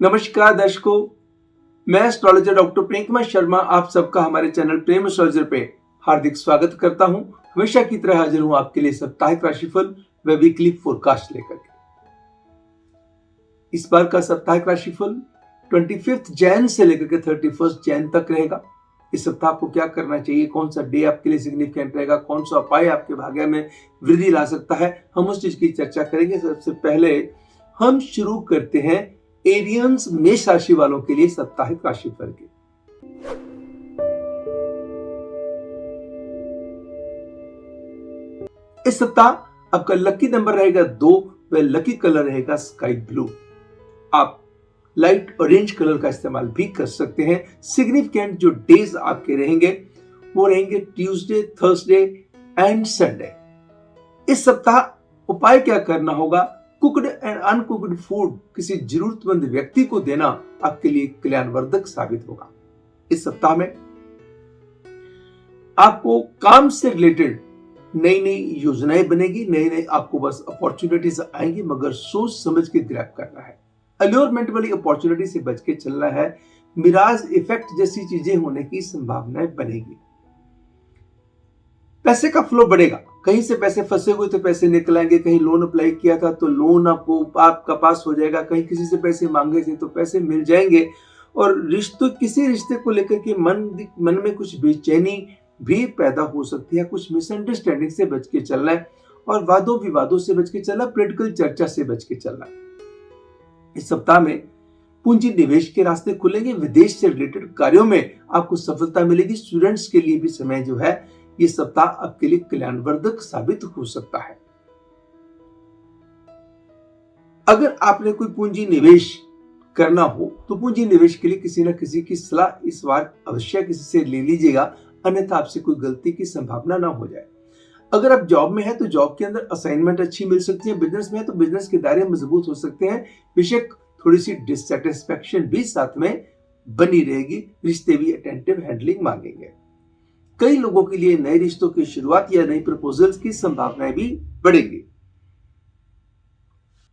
नमस्कार दर्शकों, मैं एस्ट्रोलॉजर डॉक्टर प्रेम कुमार शर्मा आप सबका हमारे चैनल प्रेम एस्ट्रोलॉजर पे हार्दिक स्वागत करता हूं। हमेशा की तरह हाजिर हूं आपके लिए साप्ताहिक राशिफल व वीकली फोरकास्ट लेकर के। इस बार का साप्ताहिक राशिफल 25 जैन से लेकर के 31 जैन तक रहेगा। इस सप्ताह आपको क्या करना चाहिए, कौन सा डे आपके लिए सिग्निफिकेंट रहेगा, कौन सा उपाय आपके भाग्य में वृद्धि ला सकता है, हम उस चीज की चर्चा करेंगे। सबसे पहले हम शुरू करते हैं एरियंस मेष राशि वालों के लिए साप्ताहिक राशिफल के। इस सप्ताह आपका लकी नंबर रहेगा 2 व लकी कलर रहेगा स्काई ब्लू। आप लाइट ऑरेंज कलर का इस्तेमाल भी कर सकते हैं। सिग्निफिकेंट जो डेज आपके रहेंगे वो रहेंगे ट्यूसडे, थर्सडे एंड संडे। इस सप्ताह उपाय क्या करना होगा, कुक्ड एंड अनकुक्ड फूड किसी जरूरतमंद व्यक्ति को देना आपके लिए कल्याणवर्धक साबित होगा। इस सप्ताह में आपको काम से रिलेटेड नई नई योजनाएं बनेगी, नई नई आपको बस अपॉर्चुनिटीज आएंगी, मगर सोच समझ के ग्रैब करना है। अल्योरमेंट वाली अपॉर्चुनिटी से बच के चलना है। मिराज इफेक्ट जैसी चीजें होने की संभावनाएं बनेगी। पैसे का फ्लो बढ़ेगा, कहीं से पैसे फंसे हुए तो पैसे निकल आएंगे, कहीं लोन अप्लाई किया था तो लोन आपका पास हो जाएगा, कहीं किसी से पैसे मांगे थे तो पैसे मिल जाएंगे। और किसी रिश्ते को लेकर के मन में कुछ बेचैनी भी पैदा हो सकती है। कुछ मिसअंडरस्टैंडिंग से बच के चलना है और वादों विवादों से बच के चलना, पॉलिटिकल चर्चा से बच के चलना। इस सप्ताह में पूंजी निवेश के रास्ते खुलेंगे। विदेश से रिलेटेड कार्यों में आपको सफलता मिलेगी। स्टूडेंट्स के लिए भी समय जो है ये सप्ताह आपके लिए कल्याणवर्धक साबित हो सकता है। अगर आपने कोई पूंजी निवेश करना हो तो पूंजी निवेश के लिए किसी न किसी की सलाह इस बार अवश्य किसी से ले लीजिएगा, अन्यथा आपसे कोई गलती की संभावना ना हो जाए। अगर आप जॉब में है तो जॉब के अंदर असाइनमेंट अच्छी मिल सकती है। बिजनेस में है तो बिजनेस के दायरे मजबूत हो सकते हैं। बेशक थोड़ी सी डिससेटिस्फैक्शन भी साथ में बनी रहेगी। रिश्ते भी अटेंटिव हैंडलिंग मांगेंगे। कई लोगों के लिए नए रिश्तों की शुरुआत या नई प्रपोजल्स की संभावनाएं भी बढ़ेगी।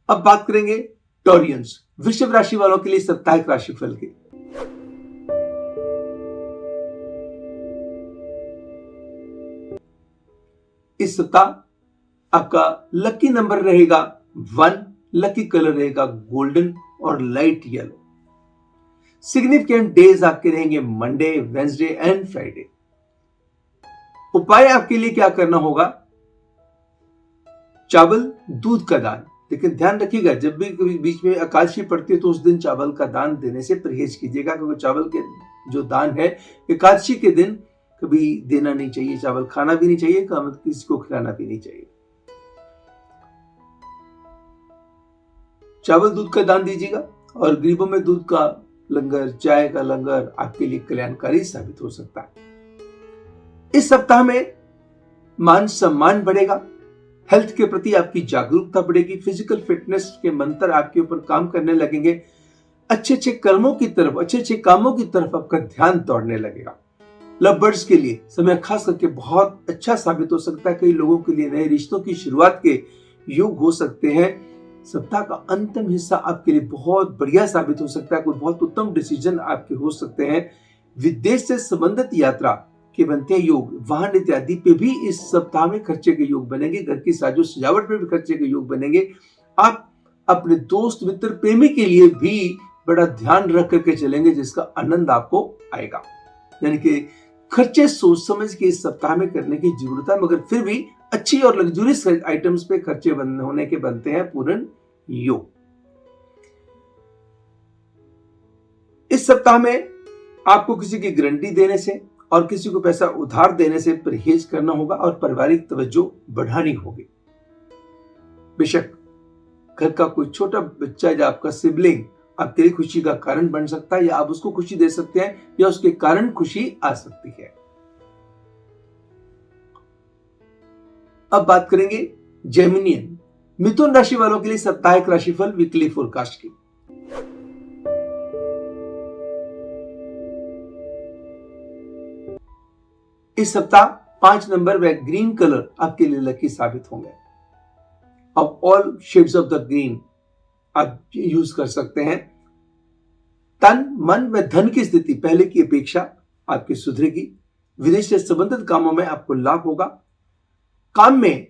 अब बात करेंगे टॉरियंस, वृषभ राशि वालों के लिए साप्ताहिक राशिफल के। इस सप्ताह आपका लकी नंबर रहेगा 1, लकी कलर रहेगा गोल्डन और लाइट येलो। सिग्निफिकेंट डेज आपके रहेंगे मंडे, वेंसडे एंड फ्राइडे। उपाय आपके लिए क्या करना होगा, चावल दूध का दान। लेकिन ध्यान रखिएगा, जब भी कभी बीच में एकादशी पड़ती है तो उस दिन चावल का दान देने से परहेज कीजिएगा, क्योंकि चावल के जो दान है एकादशी के दिन कभी देना नहीं चाहिए। चावल खाना भी नहीं चाहिए, किसी को खिलाना भी नहीं चाहिए। चावल दूध का दान दीजिएगा और गरीबों में दूध का लंगर, चाय का लंगर आपके लिए कल्याणकारी साबित हो सकता है। इस सप्ताह में मान सम्मान बढ़ेगा। हेल्थ के प्रति आपकी जागरूकता बढ़ेगी। फिजिकल फिटनेस के मंत्र आपके ऊपर काम करने लगेंगे। अच्छे अच्छे कर्मों की तरफ, अच्छे अच्छे कामों की तरफ आपका ध्यान दौड़ने लगेगा। लव बर्ड्स के लिए समय खास करके बहुत अच्छा साबित हो सकता है। कई लोगों के लिए नए रिश्तों की शुरुआत के योग हो सकते हैं। सप्ताह का अंतिम हिस्सा आपके लिए बहुत बढ़िया साबित हो सकता है। कोई बहुत उत्तम डिसीजन आपके हो सकते हैं। विदेश से संबंधित यात्रा के बनते हैं योग। वाहन इत्यादि पे भी इस सप्ताह में खर्चे के योग बनेंगे। घर की साजो सजावट पे भी खर्चे के योग बनेंगे। आप अपने दोस्त मित्र प्रेमी के लिए भी बड़ा ध्यान रख करके चलेंगे, जिसका आनंद आपको आएगा। यानी कि खर्चे सोच समझ के इस सप्ताह में करने की जरूरत है, मगर फिर भी अच्छी और लग्जूरियस आइटम्स पे खर्चे होने के बनते हैं पूर्ण योग। इस सप्ताह में आपको किसी की गारंटी देने से और किसी को पैसा उधार देने से परहेज करना होगा और पारिवारिक तवज्जो बढ़ानी होगी। बेशक घर का कोई छोटा बच्चा या आपका सिबलिंग आपके लिए खुशी का कारण बन सकता है, या आप उसको खुशी दे सकते हैं, या उसके कारण खुशी आ सकती है। अब बात करेंगे जेमिनियन, मिथुन राशि वालों के लिए साप्ताहिक राशिफल वीकली फोरकास्ट की। इस सप्ताह 5 नंबर व ग्रीन कलर आपके लिए लकी साबित होंगे। अब all shades of the green आप यूज कर सकते हैं। तन, मन व धन की स्थिति पहले की अपेक्षा आपकी सुधरेगी। विदेश से संबंधित कामों में आपको लाभ होगा। काम में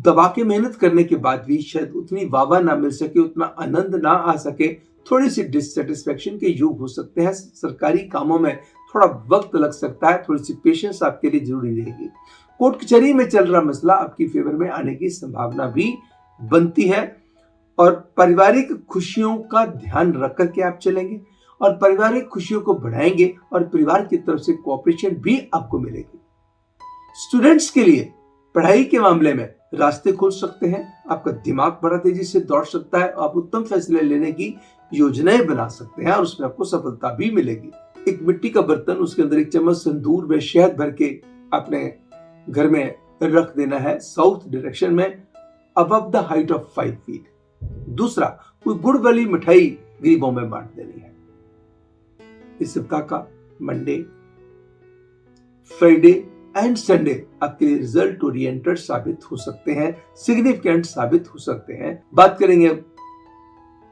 दबा के मेहनत करने के बाद भी शायद उतनी वाह ना मिल सके, उतना आनंद ना आ सके, थोड़ी सी डिससेटिस्फेक्शन के योग हो सकते हैं। सरकारी कामों में थोड़ा वक्त लग सकता है, थोड़ी सी पेशेंस आपके लिए जरूरी रहेगी। कोर्ट कचहरी में चल रहा मसला आपकी फेवर में आने की संभावना भी बनती है और पारिवारिक खुशियों का ध्यान रख करके आप चलेंगे और पारिवारिक खुशियों को बढ़ाएंगे और परिवार की तरफ से कोऑपरेशन भी आपको मिलेगी। स्टूडेंट्स के लिए पढ़ाई के मामले में रास्ते खुल सकते हैं, आपका दिमाग बड़ा तेजी से दौड़ सकता है, आप उत्तम फैसले लेने की योजनाएं बना सकते हैं और उसमें आपको सफलता भी मिलेगी। एक मिट्टी का बर्तन, उसके अंदर एक चम्मच सिंदूर व शहद भर के अपने घर में रख देना है साउथ डायरेक्शन में, above the height of 5 feet. दूसरा, कोई गुड़ वाली मिठाई गरीबों में बांट देनी है। इस सप्ताह का मंडे, फ्राइडे एंड संडे आपके लिए रिजल्ट ओरिएंटेड साबित हो सकते हैं, सिग्निफिकेंट साबित हो सकते हैं। बात करेंगे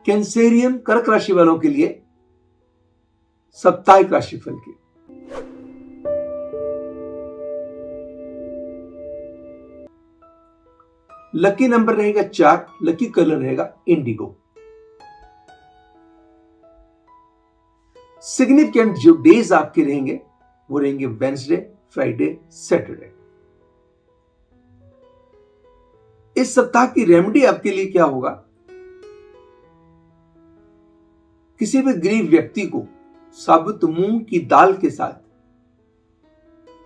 कैंसेरियन कर्क राशि वालों के लिए साप्ताहिक राशिफल की। लकी नंबर रहेगा 4, लकी कलर रहेगा इंडिगो। सिग्निफिकेंट जो डेज आपके रहेंगे वो रहेंगे वेडनेसडे, फ्राइडे, सैटरडे। इस सप्ताह की रेमेडी आपके लिए क्या होगा? किसी भी गरीब व्यक्ति को साबुत मूंग की दाल के साथ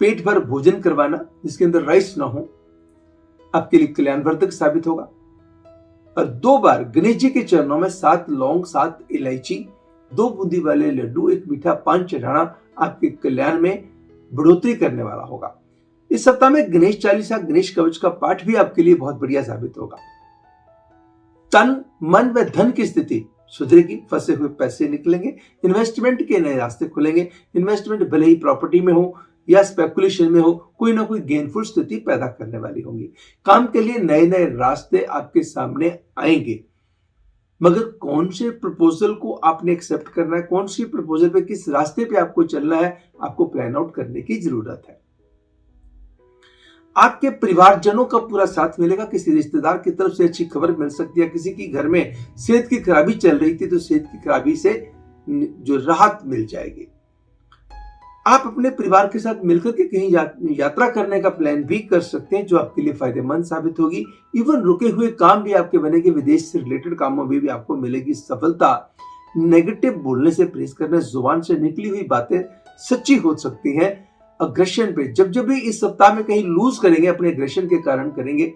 पेट भर भोजन करवाना जिसके अंदर राइस ना हो, आपके लिए कल्याणवर्धक साबित होगा। और 2 बार गणेश जी के चरणों में 7 लौंग, 7 इलायची, 2 बूंदी वाले लड्डू, 1 मीठा पान चढ़ाना आपके कल्याण में बढ़ोतरी करने वाला होगा। इस सप्ताह में गणेश चालीसा, गणेश कवच का पाठ भी आपके लिए बहुत बढ़िया साबित होगा। तन, मन व धन की स्थिति सुधरेगी, फंसे हुए पैसे निकलेंगे, इन्वेस्टमेंट के नए रास्ते खुलेंगे। इन्वेस्टमेंट भले ही प्रॉपर्टी में हो या स्पेकुलेशन में हो, कोई ना कोई गेनफुल स्थिति पैदा करने वाली होगी। काम के लिए नए नए रास्ते आपके सामने आएंगे, मगर कौन से प्रपोजल को आपने एक्सेप्ट करना है, कौन सी प्रपोजल पे, किस रास्ते पे आपको चलना है, आपको प्लान आउट करने की जरूरत है। आपके परिवारजनों का पूरा साथ मिलेगा। किसी रिश्तेदार की तरफ से अच्छी खबर मिल सकती है। किसी की घर में सेहत की खराबी चल रही थी तो सेहत की खराबी से जो राहत मिल जाएगी। आप अपने परिवार के साथ मिलकर के कहीं यात्रा करने का प्लान भी कर सकते हैं जो आपके लिए फायदेमंद साबित होगी। इवन रुके हुए काम भी आपके बनेंगे, विदेश से रिलेटेड कामों में भी आपको मिलेगी सफलता। नेगेटिव बोलने से परहेज करना, जुबान से निकली हुई बातें सच्ची हो सकती हैं। अग्रेशन पे जब भी इस सप्ताह में कहीं लूज करेंगे, अपने अग्रेशन के कारण करेंगे।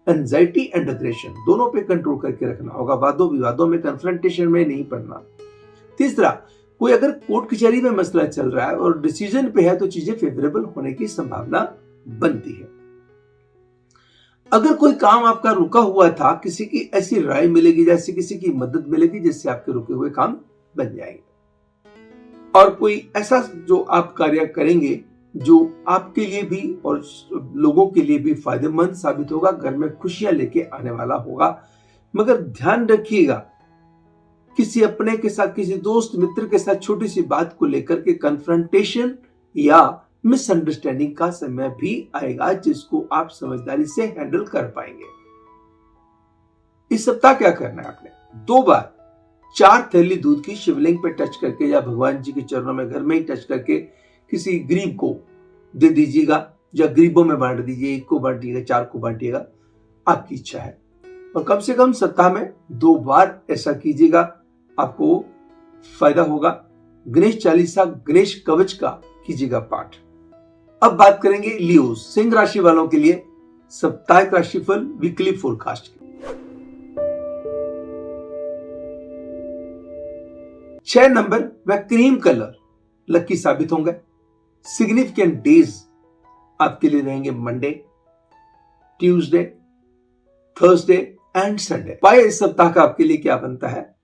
एंजाइटी एंड अग्रेशन दोनों पे कंट्रोल करके रखना होगा। वादों विवादों में, कन्फ्रंटेशन में नहीं पड़ना। तीसरा, कोई अगर कोर्ट कचहरी में मसला चल रहा है और डिसीजन पे है तो चीजें फेवरेबल होने की संभावना बनती है। अगर कोई काम आपका रुका हुआ था, किसी की ऐसी राय मिलेगी, जैसे किसी की मदद मिलेगी जिससे आपके रुके हुए काम बन जाएंगे। और कोई ऐसा जो आप कार्य करेंगे जो आपके लिए भी और लोगों के लिए भी फायदेमंद साबित होगा, घर में खुशियां लेके आने वाला होगा। मगर ध्यान रखिएगा, किसी अपने के साथ, किसी दोस्त मित्र के साथ छोटी सी बात को लेकर के कन्फ्रंटेशन या मिसअंडरस्टैंडिंग का समय भी आएगा जिसको आप समझदारी से हैंडल कर पाएंगे। इस सप्ताह क्या करना है आपने? 2 बार 4 थैली दूध की शिवलिंग पे टच करके या भगवान जी के चरणों में घर में ही टच करके किसी गरीब को दे दीजिएगा या गरीबों में बांट दीजिए। 1 को बांटिएगा, 4 को बांटिएगा, आपकी इच्छा है। और कम से कम सप्ताह में 2 बार ऐसा कीजिएगा, आपको फायदा होगा। गणेश चालीसा, गणेश कवच का कीजिएगा पाठ। अब बात करेंगे लियो, सिंह राशि वालों के लिए साप्ताहिक राशिफल, वीकली फोरकास्ट की। 6 नंबर व क्रीम कलर लकी साबित होंगे। सिग्निफिकेंट डेज आपके लिए रहेंगे Monday, Tuesday, Thursday and Sunday. पाए इस सप्ताह का आपके लिए क्या बनता है?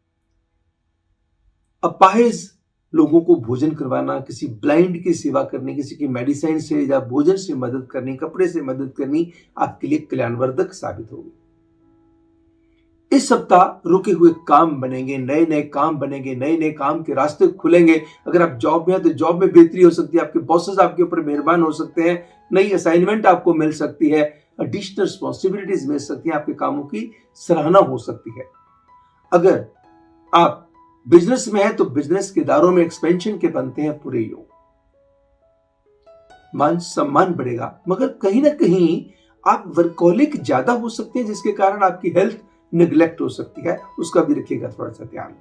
अपाहिज लोगों को भोजन करवाना, किसी ब्लाइंड की सेवा करनी, किसी की मेडिसिन से या भोजन से मदद करनी, कपड़े से मदद करनी आपके लिए कल्याणवर्धक साबित होगी। इस सप्ताह रुके हुए काम बनेंगे, नए नए काम बनेंगे, नए नए काम के रास्ते खुलेंगे। अगर आप जॉब में हैं तो जॉब में बेहतरी हो सकती है, आपके बॉसेस आपके ऊपर मेहरबान हो सकते हैं, नई असाइनमेंट आपको मिल सकती है, एडिशनल रिस्पॉन्सिबिलिटीज मिल सकती हैं, आपके कामों की सराहना हो सकती है। अगर आप बिजनेस में हैं तो बिजनेस के दायरों में एक्सपेंशन के बनते हैं पूरे योग। मान सम्मान बढ़ेगा, मगर कहीं ना कहीं आप वर्कहोलिक ज्यादा हो सकते हैं, जिसके कारण आपकी हेल्थ निगलेक्ट हो सकती है, उसका भी रखिएगा थोड़ा सा ध्यान।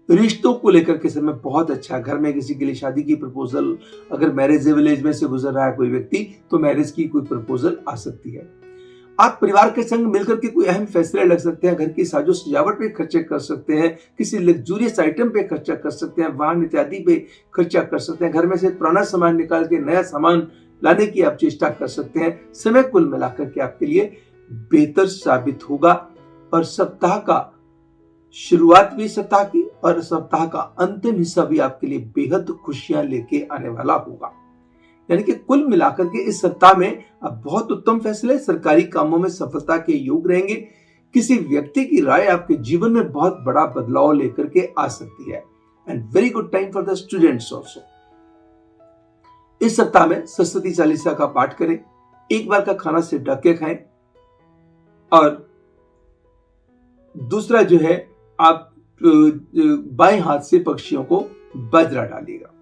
रिश्तों को लेकर के समय बहुत अच्छा है। घर में किसी के लिए शादी की प्रपोजल, अगर मैरिज विलेज में से गुजर रहा है कोई व्यक्ति तो मैरिज की कोई प्रपोजल आ सकती है। आप परिवार के संग मिलकर के कोई अहम फैसले लग सकते हैं, घर की साजो सजावट पे खर्चे कर सकते हैं, किसी लग्जूरियस आइटम पे खर्चा कर सकते हैं, वाहन इत्यादि पे खर्चा कर सकते हैं, घर में से पुराना सामान निकाल के नया सामान लाने की आप चेष्टा कर सकते हैं। समय कुल मिलाकर के आपके लिए बेहतर साबित होगा और सप्ताह का शुरुआत भी सप्ताह की और सप्ताह का अंतिम हिस्सा भी आपके लिए बेहद खुशियां लेके आने वाला होगा। यानी कि कुल मिलाकर के इस सप्ताह में अब बहुत उत्तम फैसले, सरकारी कामों में सफलता के योग रहेंगे। किसी व्यक्ति की राय आपके जीवन में बहुत बड़ा बदलाव लेकर के आ सकती है। And very good time for the students also. इस सप्ताह में सरस्वती चालीसा का पाठ करें, एक बार का खाना से ढक के खाएं और दूसरा जो है आप बाएं हाथ से पक्षियों को बाजरा डालिएगा।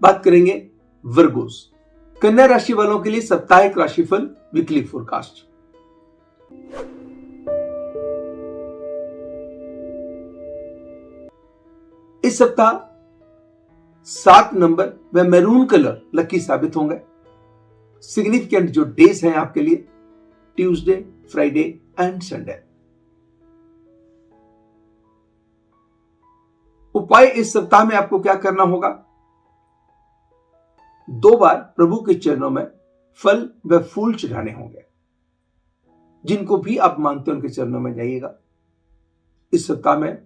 बात करेंगे वर्गोस, कन्या राशि वालों के लिए साप्ताहिक राशिफल वीकली फोरकास्ट। इस सप्ताह 7 नंबर व मैरून कलर लकी साबित होंगे। सिग्निफिकेंट जो डेज हैं आपके लिए ट्यूसडे, फ्राइडे एंड संडे। उपाय इस सप्ताह में आपको क्या करना होगा? 2 बार प्रभु के चरणों में फल व फूल चढ़ाने होंगे। जिनको भी आप मानते हैं उनके चरणों में जाइएगा। इस सप्ताह में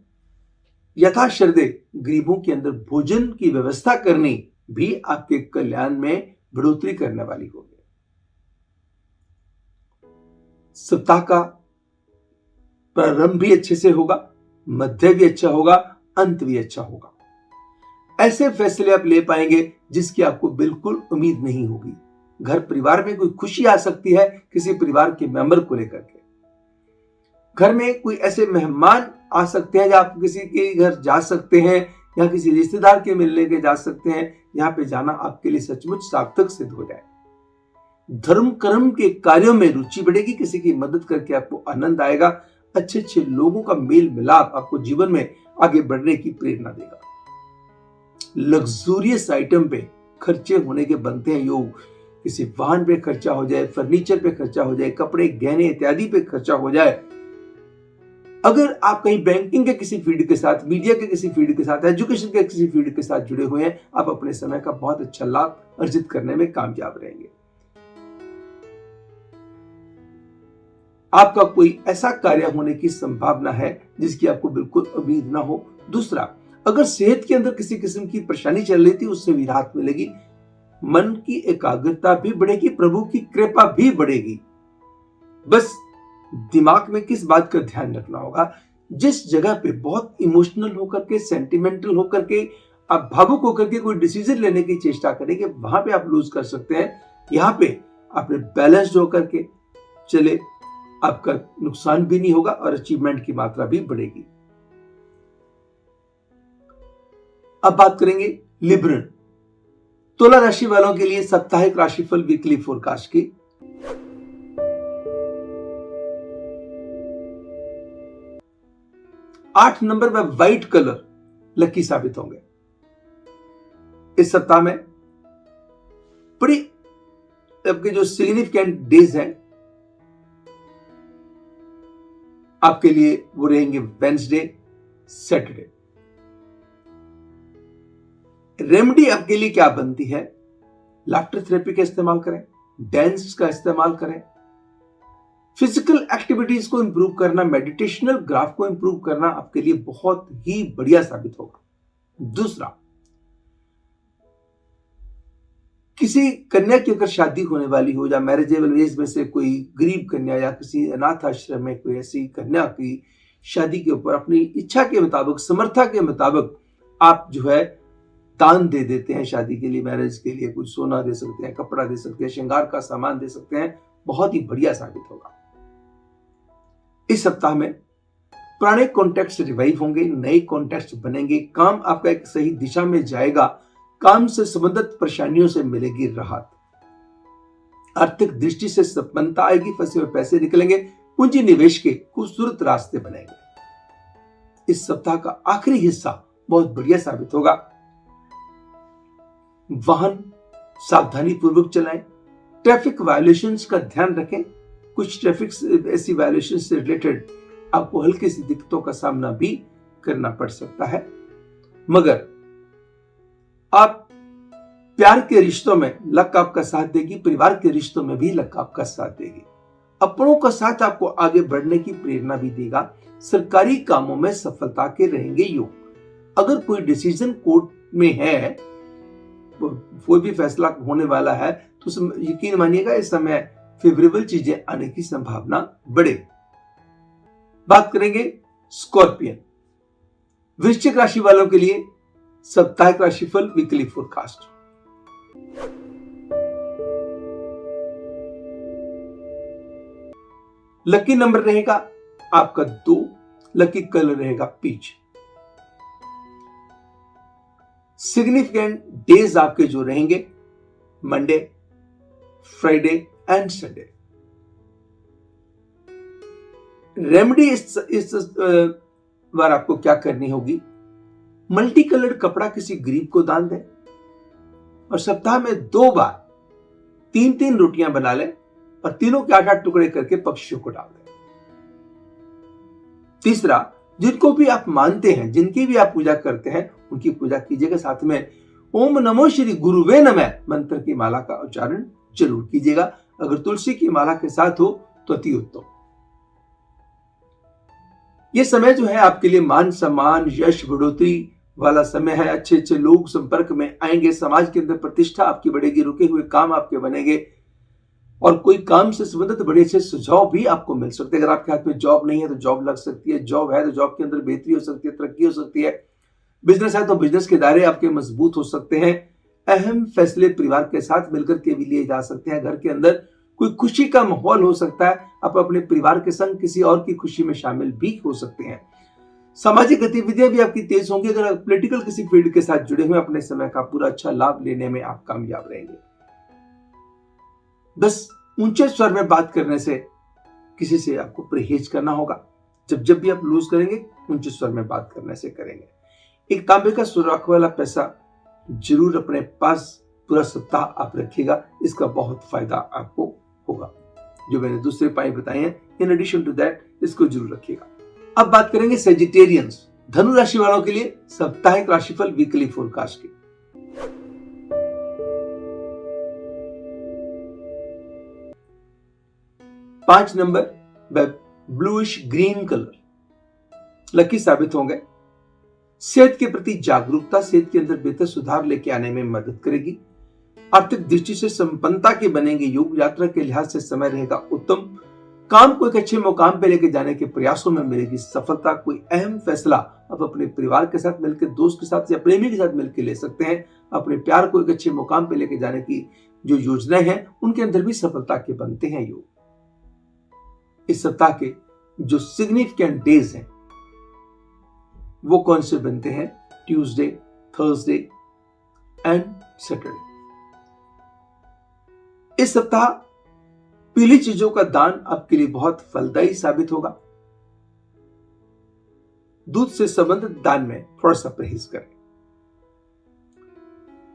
यथाश्रद्धे गरीबों के अंदर भोजन की व्यवस्था करनी भी आपके कल्याण में बढ़ोतरी करने वाली होगी। सप्ताह का प्रारंभ भी अच्छे से होगा, मध्य भी अच्छा होगा, अंत भी अच्छा होगा। ऐसे फैसले आप ले पाएंगे जिसकी आपको बिल्कुल उम्मीद नहीं होगी। घर परिवार में कोई खुशी आ सकती है किसी परिवार के मेंबर को लेकर के। घर में कोई ऐसे मेहमान आ सकते हैं, आप किसी के घर जा सकते हैं या किसी रिश्तेदार के मिलने के जा सकते हैं। यहाँ पे जाना आपके लिए सचमुच सार्थक सिद्ध हो जाए। धर्म कर्म के कार्यों में रुचि बढ़ेगी, किसी की मदद करके आपको आनंद आएगा। अच्छे अच्छे लोगों का मेल मिलाप आपको जीवन में आगे बढ़ने की प्रेरणा देगा। लग्जूरियस आइटम पे खर्चे होने के बनते हैं योग। किसी वाहन पे खर्चा हो जाए, फर्नीचर पे खर्चा हो जाए, कपड़े गहने इत्यादि पे खर्चा हो जाए। अगर आप कहीं बैंकिंग के किसी फील्ड के साथ, मीडिया के किसी फील्ड के साथ, एजुकेशन के किसी फील्ड के साथ जुड़े हुए हैं, आप अपने समय का बहुत अच्छा लाभ अर्जित करने में कामयाब रहेंगे। आपका कोई ऐसा कार्य होने की संभावना है जिसकी आपको बिल्कुल उम्मीद ना हो। दूसरा, अगर सेहत के अंदर किसी किस्म की परेशानी चल रही थी उससे भी राहत मिलेगी। मन की एकाग्रता भी बढ़ेगी, प्रभु की कृपा भी बढ़ेगी। बस दिमाग में किस बात का ध्यान रखना होगा, जिस जगह पे बहुत इमोशनल होकर के, सेंटिमेंटल होकर के, आप भावुक होकर के कोई डिसीजन लेने की चेष्टा करेंगे, वहां पे आप लूज कर सकते हैं। यहाँ पे आपने बैलेंस्ड होकर के चले, आपका नुकसान भी नहीं होगा और अचीवमेंट की मात्रा भी बढ़ेगी। अब बात करेंगे लिब्रन, तुला राशि वालों के लिए साप्ताहिक राशिफल वीकली फोरकास्ट की। आठ नंबर में व्हाइट कलर लकी साबित होंगे। इस सप्ताह में बड़ी आपके जो सिग्निफिकेंट डेज हैं आपके लिए वो रहेंगे वेंसडे, सैटरडे। रेमेडी आपके लिए क्या बनती है? लाफ्टर थेरेपी का इस्तेमाल करें, डांस का इस्तेमाल करें, फिजिकल एक्टिविटीज को इंप्रूव करना, मेडिटेशनल ग्राफ को इंप्रूव करना आपके लिए बहुत ही बढ़िया साबित होगा। दूसरा, किसी कन्या की अगर शादी होने वाली हो या मैरिजेबल एज में से कोई गरीब कन्या या किसी अनाथ आश्रम में कोई ऐसी कन्या की शादी के ऊपर अपनी इच्छा के मुताबिक, समर्था के मुताबिक आप जो है दान दे देते हैं शादी के लिए, मैरिज के लिए, कुछ सोना दे सकते हैं, कपड़ा दे सकते हैं, श्रृंगार का सामान दे सकते हैं, बहुत ही बढ़िया साबित होगा। इस सप्ताह में पुराने कॉन्टेक्ट रिवाइव होंगे, नए कॉन्टेक्ट बनेंगे, काम आपका एक सही दिशा में जाएगा, काम से संबंधित परेशानियों से मिलेगी राहत, आर्थिक दृष्टि से संपन्नता आएगी, फंसे हुए पैसे निकलेंगे, पूंजी निवेश के खूबसूरत रास्ते बनेंगे। इस सप्ताह का आखिरी हिस्सा बहुत बढ़िया साबित होगा। वाहन सावधानी पूर्वक चलाएं, ट्रैफिक वायलेशंस का ध्यान रखें। कुछ ट्रैफिक ऐसी वायलेशन से रिलेटेड आपको हल्की सी दिक्कतों का सामना भी करना पड़ सकता है, मगर आप प्यार के रिश्तों में लक आपका साथ देगी, परिवार के रिश्तों में भी लक आपका साथ देगी, अपनों का साथ आपको आगे बढ़ने की प्रेरणा भी देगा। सरकारी कामों में सफलता के रहेंगे योग। अगर कोई डिसीजन कोर्ट में है, कोई भी फैसला होने वाला है, तो यकीन मानिएगा इस समय फेवरेबल चीजें आने की संभावना बढ़े। बात करेंगे स्कॉर्पियन, वृश्चिक राशि वालों के लिए साप्ताहिक राशिफल वीकली फोरकास्ट। लकी नंबर रहेगा आपका 2, लकी कलर रहेगा पीच। सिग्निफिकेंट डेज आपके जो रहेंगे Monday, Friday and Sunday. Remedy इस बार आपको क्या करनी होगी, मल्टी कलर्ड कपड़ा किसी गरीब को दान दें और सप्ताह में 2 बार 3-3 रोटियां बना लें और तीनों के 8-8 टुकड़े करके पक्षियों को डाल दें। तीसरा, जिनको भी आप मानते हैं, जिनकी भी आप पूजा करते हैं, उनकी पूजा कीजिएगा। साथ में ओम नमो श्री गुरुवे नमः मंत्र की माला का उच्चारण जरूर कीजिएगा। अगर तुलसी की माला के साथ हो तो अति उत्तम। यह समय जो है आपके लिए मान सम्मान, यश, बढ़ोतरी वाला समय है। अच्छे अच्छे लोग संपर्क में आएंगे, समाज के अंदर प्रतिष्ठा आपकी बढ़ेगी, रुके हुए काम आपके बनेंगे और कोई काम से संबंधित बड़े अच्छे सुझाव भी आपको मिल सकते हैं। अगर आपके हाथ में जॉब नहीं है तो जॉब लग सकती है, जॉब है तो जॉब के अंदर बेहतरी हो सकती है, तरक्की हो सकती है, बिजनेस है तो बिजनेस के दायरे आपके मजबूत हो सकते हैं। अहम फैसले परिवार के साथ मिलकर के भी लिए जा सकते हैं। घर के अंदर कोई खुशी का माहौल हो सकता है, आप अपने परिवार के संग किसी और की खुशी में शामिल भी हो सकते हैं। सामाजिक गतिविधियां भी आपकी तेज होंगी। अगर आप पॉलिटिकल किसी फील्ड के साथ जुड़े हुए, अपने समय का पूरा अच्छा लाभ लेने में आप कामयाब रहेंगे। बस ऊंचे स्वर में बात करने से किसी से आपको परहेज करना होगा। जब भी आप लूज करेंगे, ऊंचे स्वर में बात करने से करेंगे। एक तांबे का सुराख वाला पैसा जरूर अपने पास पूरा सप्ताह आप रखिएगा, इसका बहुत फायदा आपको होगा। जो मैंने दूसरे उपाय बताए हैं, इन एडिशन टू दैट इसको जरूर रखिएगा। अब बात करेंगे सेजिटेरियंस, धनु राशि वालों के लिए साप्ताहिक राशिफल वीकली फोरकास्ट की। 5 number bluish green colour lucky साबित होंगे। सेहत के प्रति जागरूकता सेहत के अंदर बेहतर सुधार लेके आने में मदद करेगी। आर्थिक दृष्टि से संपन्नता के बनेंगे योग। यात्रा के लिहाज से समय रहेगा उत्तम। काम को एक अच्छे मुकाम पे लेके जाने के प्रयासों में मिलेगी सफलता। कोई अहम फैसला आप अपने परिवार के साथ मिलकर, दोस्त के साथ या प्रेमी के साथ मिलकर ले सकते हैं। अपने प्यार को एक अच्छे मुकाम पे लेके जाने की जो योजनाएं हैं, उनके अंदर भी सफलता के बनते हैं योग। इस सप्ताह के जो सिग्निफिकेंट डेज हैं वो कौन से बनते हैं? Tuesday, Thursday and Saturday. इस सप्ताह पीली चीजों का दान आपके लिए बहुत फलदायी साबित होगा। दूध से संबंधित दान में थोड़ा सा परहेज करें।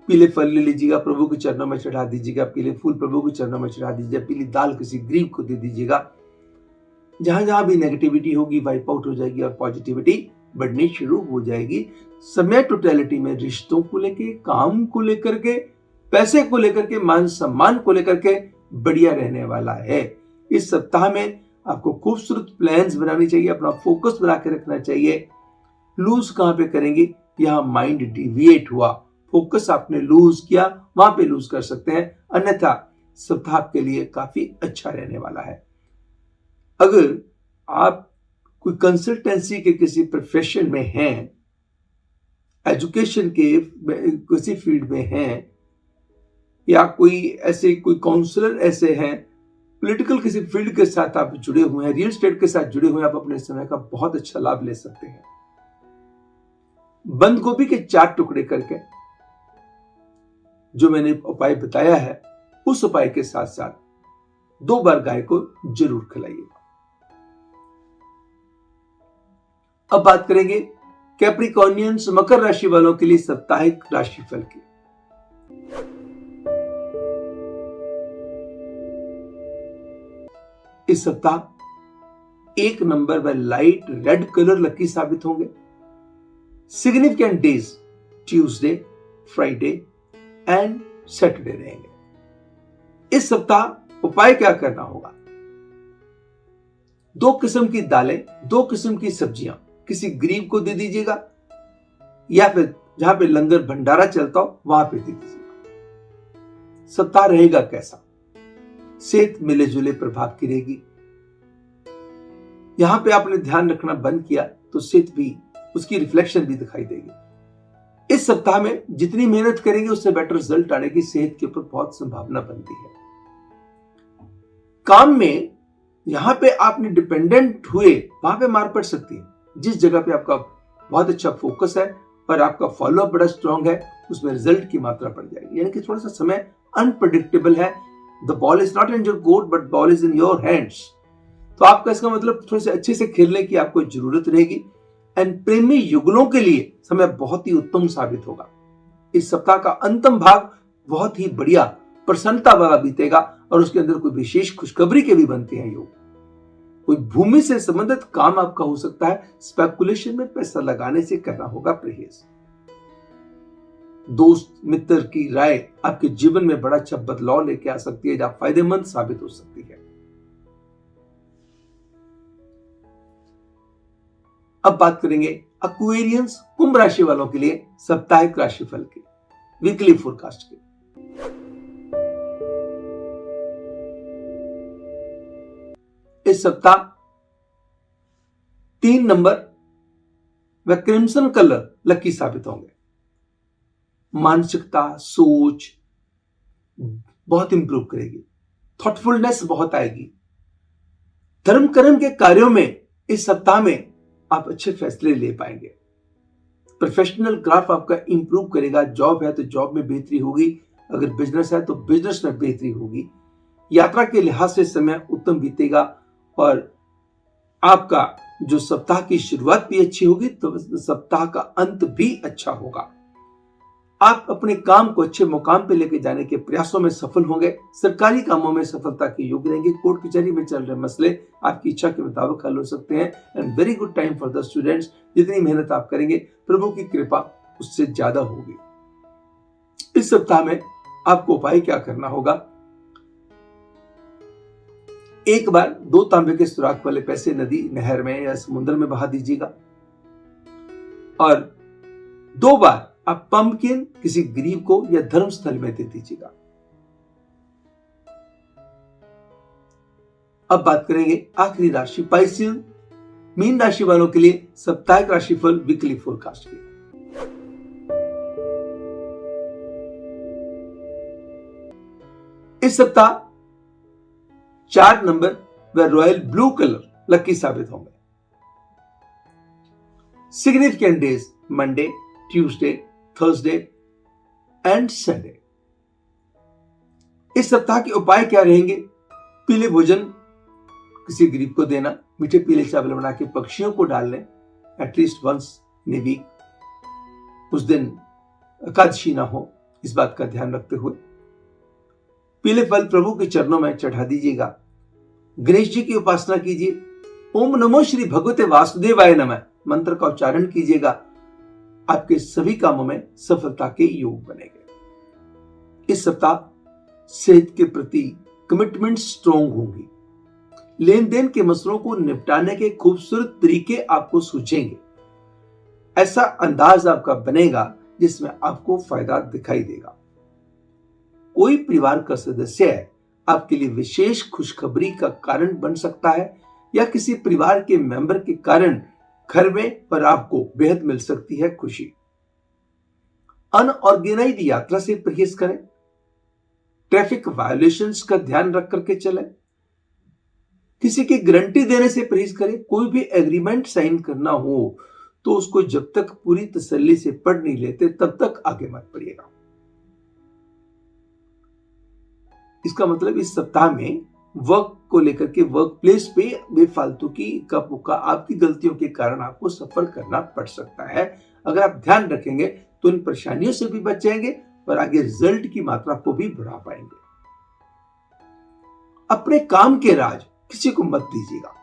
पीले फल ले लीजिएगा, प्रभु के चरणों में चढ़ा दीजिएगा। पीले फूल प्रभु के चरणों में चढ़ा दीजिएगा। पीली दाल किसी गरीब को दे दीजिएगा। जहां जहां भी नेगेटिविटी होगी वाइप आउट हो जाएगी और पॉजिटिविटी बढ़नी शुरू हो जाएगी। समय टोटलिटी में रिश्तों को लेके, काम को लेकर के, पैसे को लेकर के, मान सम्मान को लेकर के बढ़िया रहने वाला है। इस सप्ताह में आपको खूबसूरत प्लान्स बनानी चाहिए, अपना फोकस बना के रखना चाहिए। लूज कहां पे करेंगे? यहां माइंड डिविएट हुआ, फोकस आपने लूज किया वहां पे लूज कर सकते हैं, अन्यथा सप्ताह आपके लिए काफी अच्छा रहने वाला है। अगर आप कोई कंसल्टेंसी के किसी प्रोफेशन में हैं, एजुकेशन के किसी फील्ड में हैं, या कोई काउंसलर ऐसे हैं, पॉलिटिकल किसी फील्ड के साथ आप जुड़े हुए हैं, रियल एस्टेट के साथ जुड़े हुए हैं, आप अपने समय का बहुत अच्छा लाभ ले सकते हैं। बंद गोभी के 4 टुकड़े करके जो मैंने उपाय बताया है, उस उपाय के साथ साथ 2 बार गाय को जरूर खिलाइए। अब बात करेंगे कैप्रिकॉर्नियंस मकर राशि वालों के लिए साप्ताहिक राशिफल की। इस सप्ताह 1 नंबर व लाइट रेड कलर लकी साबित होंगे। Significant days Tuesday, Friday and Saturday रहेंगे। इस सप्ताह उपाय क्या करना होगा? 2 किस्म की दालें, 2 किस्म की सब्जियां किसी गरीब को दे दीजिएगा, या फिर जहां पे लंगर भंडारा चलता हो वहां पे दे दीजिएगा। सप्ताह रहेगा कैसा? सेहत मिले जुले प्रभाव की रहेगी। यहां पे आपने ध्यान रखना बंद किया तो सेहत भी, उसकी रिफ्लेक्शन भी दिखाई देगी। इस सप्ताह में जितनी मेहनत करेंगे उससे बेटर रिजल्ट आने की सेहत के ऊपर बहुत संभावना बनती है। काम में यहां पे आपने डिपेंडेंट हुए, वहां पे मार पड़ सकती है। जिस जगह पे आपका बहुत अच्छा फोकस है और आपका फॉलोअप बड़ा स्ट्रांग है, उसमें रिजल्ट की मात्रा बढ़ जाएगी। यानी कि थोड़ा सा समय अनप्रेडिक्टेबल है। The ball is not in your court but ball is in your hands. तो आपका इसका मतलब थोड़े से अच्छे से खेलने की आपको जरूरत रहेगी। एंड प्रेमी युगलों के लिए समय बहुत ही उत्तम साबित होगा। इस सप्ताह का अंतिम भाग बहुत ही बढ़िया प्रसन्नता वाला बीतेगा और उसके अंदर कोई विशेष खुशखबरी के भी बनते हैं योग। कोई भूमि से संबंधित काम आपका हो सकता है। स्पेकुलेशन में पैसा लगाने से करना होगा परहेज। दोस्त मित्र की राय आपके जीवन में बड़ा अच्छा बदलाव लेके आ सकती है, या फायदेमंद साबित हो सकती है। अब बात करेंगे एक्वेरियंस कुंभ राशि वालों के लिए साप्ताहिक राशिफल की, वीकली फोरकास्ट की। इस सप्ताह 3 नंबर व क्रिम्सन कलर लकी साबित होंगे। मानसिकता, सोच बहुत इंप्रूव करेगी, थॉटफुलनेस बहुत आएगी। धर्म कर्म के कार्यों में इस सप्ताह में आप अच्छे फैसले ले पाएंगे। प्रोफेशनल ग्राफ आपका इंप्रूव करेगा। जॉब है तो जॉब में बेहतरी होगी, अगर बिजनेस है तो बिजनेस में बेहतरी होगी। यात्रा के लिहाज से समय उत्तम बीतेगा और आपका जो सप्ताह की शुरुआत भी अच्छी होगी तो सप्ताह का अंत भी अच्छा होगा। आप अपने काम को अच्छे मुकाम पे लेके जाने के प्रयासों में सफल होंगे। सरकारी कामों में सफलता के योग रहेंगे। कोर्ट कचहरी में चल रहे मसले आपकी इच्छा के मुताबिक हल हो सकते हैं। And very good time for the students. जितनी मेहनत आप करेंगे प्रभु की कृपा उससे ज्यादा होगी। इस सप्ताह में आपको उपाय क्या करना होगा? एक बार 2 तांबे के सुराख वाले पैसे नदी, नहर में या समुद्र में बहा दीजिएगा और 2 बार आप पंपकिन किसी गरीब को या धर्म स्थल में दे दीजिएगा। अब बात करेंगे आखिरी राशि पाइसियन मीन राशि वालों के लिए साप्ताहिक राशिफल वीकली फोरकास्ट की। इस सप्ताह 4 नंबर व रॉयल ब्लू कलर लकी साबित होंगे। Significant days Monday, Tuesday, Thursday and Sunday. इस सप्ताह के उपाय क्या रहेंगे? पीले भोजन किसी गरीब को देना, मीठे पीले चावल बना के पक्षियों को डाल लें at least once in a week. उस दिन एकादशी ना हो, इस बात का ध्यान रखते हुए पीले फल प्रभु के चरणों में चढ़ा दीजिएगा। गणेश जी की उपासना कीजिए। ओम नमो श्री भगवते वासुदेवाय नमः मंत्र का उच्चारण कीजिएगा। आपके सभी कामों में सफलता के योग बनेंगे। इस सप्ताह सेहत के प्रति कमिटमेंट स्ट्रॉन्ग होगी। लेन देन के मसलों को निपटाने के खूबसूरत तरीके आपको सूझेंगे। ऐसा अंदाज आपका बनेगा जिसमें आपको फायदा दिखाई देगा। कोई परिवार का सदस्य आपके लिए विशेष खुशखबरी का कारण बन सकता है या किसी परिवार के मेंबर के कारण घर में पर आपको बेहद मिल सकती है खुशी। अनऑर्गेनाइज्ड यात्रा से परहेज करें। ट्रैफिक वायोलेशंस का ध्यान रख करके चलें। किसी की गारंटी देने से परहेज करें। कोई भी एग्रीमेंट साइन करना हो तो उसको जब तक पूरी तसल्ली से पढ़ नहीं लेते तब तक आगे मत बढ़िएगा। इसका मतलब इस सप्ताह में वर्क को लेकर के वर्क प्लेस पे बेफालतू की इक्का पुक्का आपकी गलतियों के कारण आपको सफर करना पड़ सकता है। अगर आप ध्यान रखेंगे तो इन परेशानियों से भी बच जाएंगे और आगे रिजल्ट की मात्रा को भी बढ़ा पाएंगे। अपने काम के राज किसी को मत दीजिएगा।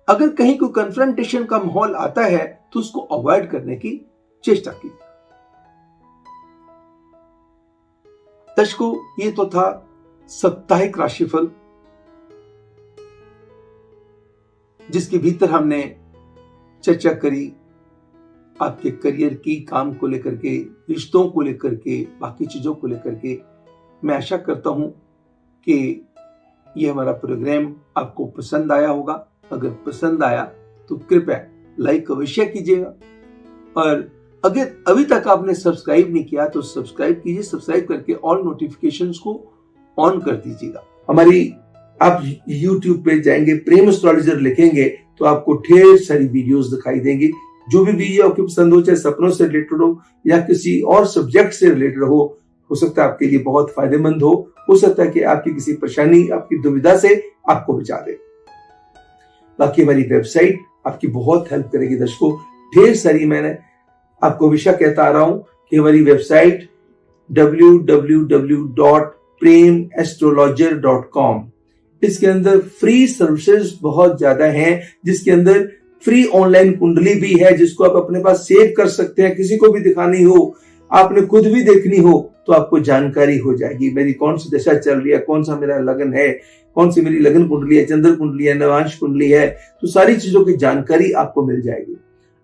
अगर कहीं कोई कन्फ्रंटेशन का माहौल आता है तो उसको अवॉइड करने की चेष्टा कीजिए। दर्शकों, ये तो था साप्ताहिक राशिफल, जिसके भीतर हमने चर्चा करी आपके करियर की, काम को लेकर के, रिश्तों को लेकर के, बाकी चीजों को लेकर के। मैं आशा करता हूं कि यह हमारा प्रोग्राम आपको पसंद आया होगा। अगर पसंद आया तो कृपया लाइक अवश्य कीजिएगा और अगर अभी तक आपने सब्सक्राइब नहीं किया तो सब्सक्राइब कीजिए। सब्सक्राइब करके ऑल नोटिफिकेशंस को ऑन कर दीजिएगा। हमारी आप YouTube पे जाएंगे, प्रेम एस्ट्रोलॉजर लिखेंगे तो आपको ढेर सारी वीडियोस दिखाई देंगी। जो भी वीडियो आपको पसंद हो, चाहे सपनों से रिलेटेड हो या किसी और सब्जेक्ट से रिलेटेड हो सकता है आपके लिए बहुत फायदेमंद हो सकता है कि आपकी किसी परेशानी, आपकी दुविधा से आपको बचा दे। बाकी हमारी वेबसाइट आपकी बहुत हेल्प करेगी दर्शकों। ढेर सारी, मैंने आपको हमेशा कहता आ रहा हूं कि हमारी वेबसाइट www.premastrologer.com, इसके अंदर फ्री सर्विसेज बहुत ज्यादा हैं, जिसके अंदर फ्री ऑनलाइन कुंडली भी है जिसको आप अपने पास सेव कर सकते हैं। किसी को भी दिखानी हो, आपने खुद भी देखनी हो तो आपको जानकारी हो जाएगी। मेरी कौन सी दशा चल रही है, कौन सा मेरा लगन है, कौन सी मेरी लगन कुंडली है, चंद्र कुंडली है, नवांश कुंडली है, तो सारी चीजों की जानकारी आपको मिल जाएगी।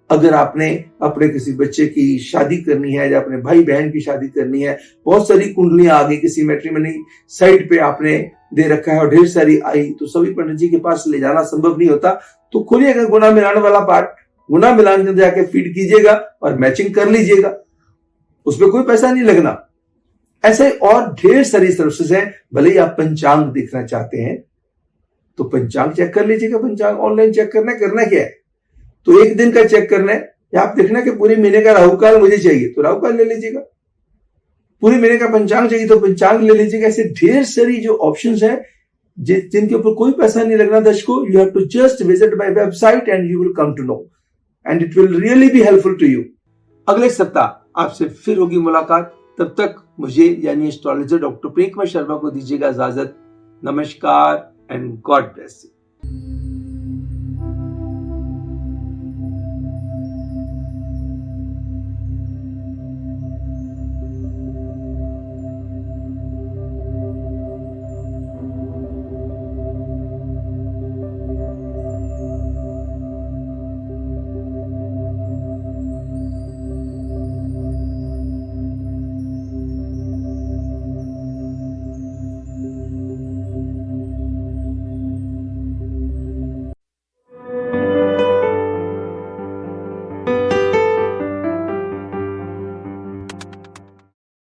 अगर आपने अपने किसी बच्चे की शादी करनी है या अपने भाई बहन की शादी करनी है, बहुत सारी कुंडलियां आ गई, किसी मैट्रिमनी साइट पे आपने दे रखा है और ढेर सारी आई, तो सभी पंडित जी के पास ले जाना संभव नहीं होता। तो खोलिए अगर गुना मिलान वाला पार्ट, गुना मिलान के अंदर जाके फीड कीजिएगा और मैचिंग कर लीजिएगा, उसमें कोई पैसा नहीं लगना। ऐसे और ढेर सारी सर्विसेज हैं। भले ही आप पंचांग देखना चाहते हैं तो पंचांग चेक कर लीजिएगा। पंचांग ऑनलाइन चेक करना क्या है, तो एक दिन का चेक करना है या आप देखना कि पूरे महीने का राहु काल मुझे चाहिए तो राहु काल ले लीजिएगा, पूरे महीने का पंचांग चाहिए तो पंचांग ले लीजिएगा। ऐसे ढेर सारी जो ऑप्शंस हैं जिनके ऊपर कोई पैसा नहीं लगना दर्शकों। You have to just visit my website and you will come to know and it will really be helpful to you. अगले सप्ताह आपसे फिर होगी मुलाकात। तब तक मुझे यानी एस्ट्रोलॉजर डॉक्टर प्रेम कुमार शर्मा को दीजिएगा इजाजत। नमस्कार एंड गॉड ब्लेस यू।